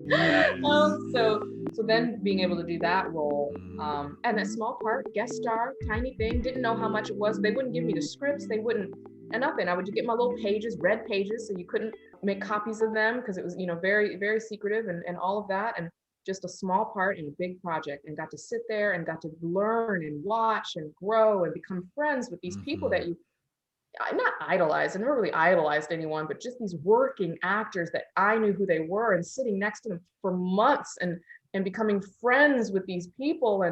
Yes. So then being able to do that role, Mm. and a small part, guest star, tiny thing, didn't know how much it was. They wouldn't give me the scripts. They wouldn't, and nothing. I would get my little pages, red pages, so you couldn't make copies of them because it was, very, very secretive and all of that. And just a small part in a big project, and got to sit there and got to learn and watch and grow and become friends with these people Mm-hmm. that you not idolized. I never really idolized anyone, but just these working actors that I knew who they were, and sitting next to them for months and becoming friends with these people,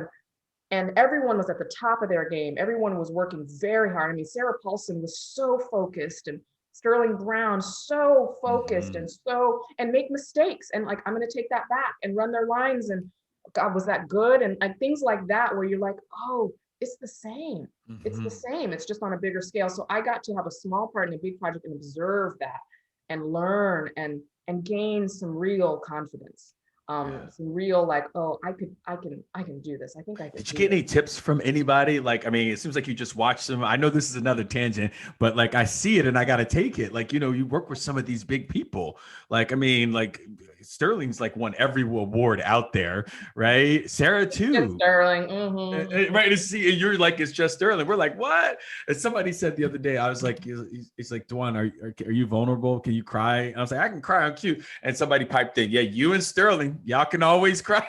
and everyone was at the top of their game. Everyone was working very hard. I mean, Sarah Paulson was so focused, and Sterling Brown so focused, Mm-hmm. and make mistakes, and like, I'm going to take that back and run their lines, and God, was that good? And like things like that where you're like, oh, it's the same. It's the Mm-hmm. same. It's just on a bigger scale. So I got to have a small part in a big project and observe that and learn and gain some real confidence. Yeah. Some real like, oh, I can do this. I think I can Did you do get this. any tips from anybody? Like, I mean, it seems like you just watched them. I know this is another tangent, but like I see it and I got to take it. Like, you work with some of these big people. Like, I mean, like Sterling's like won every award out there, right? Sarah Just too. Sterling. Mm-hmm. Right to see, and you're like, it's just Sterling. We're like, what? And somebody said the other day, I was like, it's like, DaJuan, are you vulnerable? Can you cry? And I was like, I can cry. I'm cute. And somebody piped in, yeah, you and Sterling, y'all can always cry.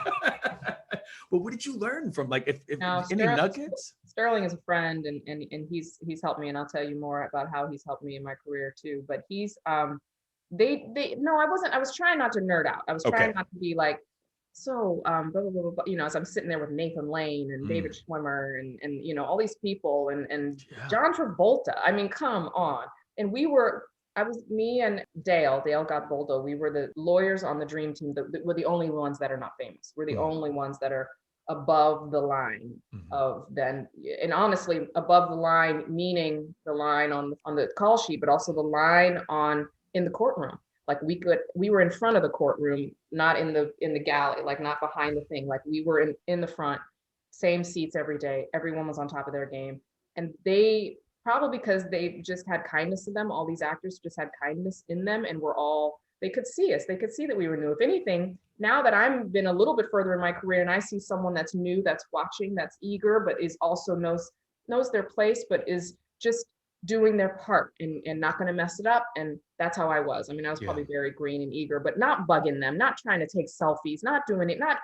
But what did you learn from, like, if Now, any nuggets? Sterling is a friend, and he's helped me, and I'll tell you more about how he's helped me in my career too. But he's they no, I wasn't. I was trying not to nerd out. I was trying Okay. not to be like, so blah, blah, blah, blah, blah, as I'm sitting there with Nathan Lane and David Mm, Schwimmer and all these people, and yeah. John Travolta. I mean, come on. And I was me and Dale Godboldo. We were the lawyers on the dream team. We're the only ones that are not famous. We're the Mm, only ones that are above the line mhm, of then, and honestly, above the line, meaning the line on the call sheet, but also the line on in the courtroom. Like we were in front of the courtroom, not in the galley, like not behind the thing. Like we were in the front, same seats every day. Everyone was on top of their game. And they, probably because they just had kindness in them, all these actors just had kindness in them, and were all, they could see us. They could see that we were new. If anything, now that I'm been a little bit further in my career, and I see someone that's new, that's watching, that's eager, but is also knows their place, but is just doing their part and not going to mess it up. And that's how I was. I mean, I was yeah. probably very green and eager, but not bugging them, not trying to take selfies, not doing it, not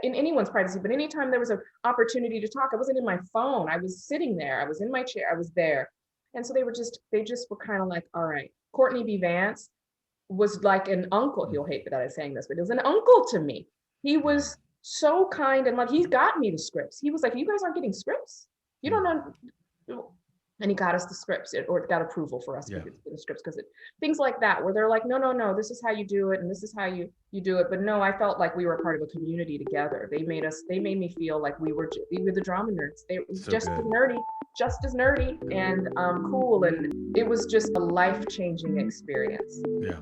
in anyone's privacy. But anytime there was an opportunity to talk, I wasn't in my phone. I was sitting there. I was in my chair. I was there. And so they just were kind of like, all right. Courtney B. Vance was like an uncle. He'll Mm, hate that I'm saying this, but he was an uncle to me. He yeah. was so kind, and like, he got me the scripts. He was like, you guys aren't getting scripts. You don't Mm, know. And he got us the scripts, or got approval for us to yeah. get the scripts, because things like that where they're like, no, no, no, this is how you do it, and this is how you do it. But no, I felt like we were a part of a community together. They made me feel like we were the drama nerds. They were So good. just as nerdy and cool, and it was just a life changing experience. Yeah.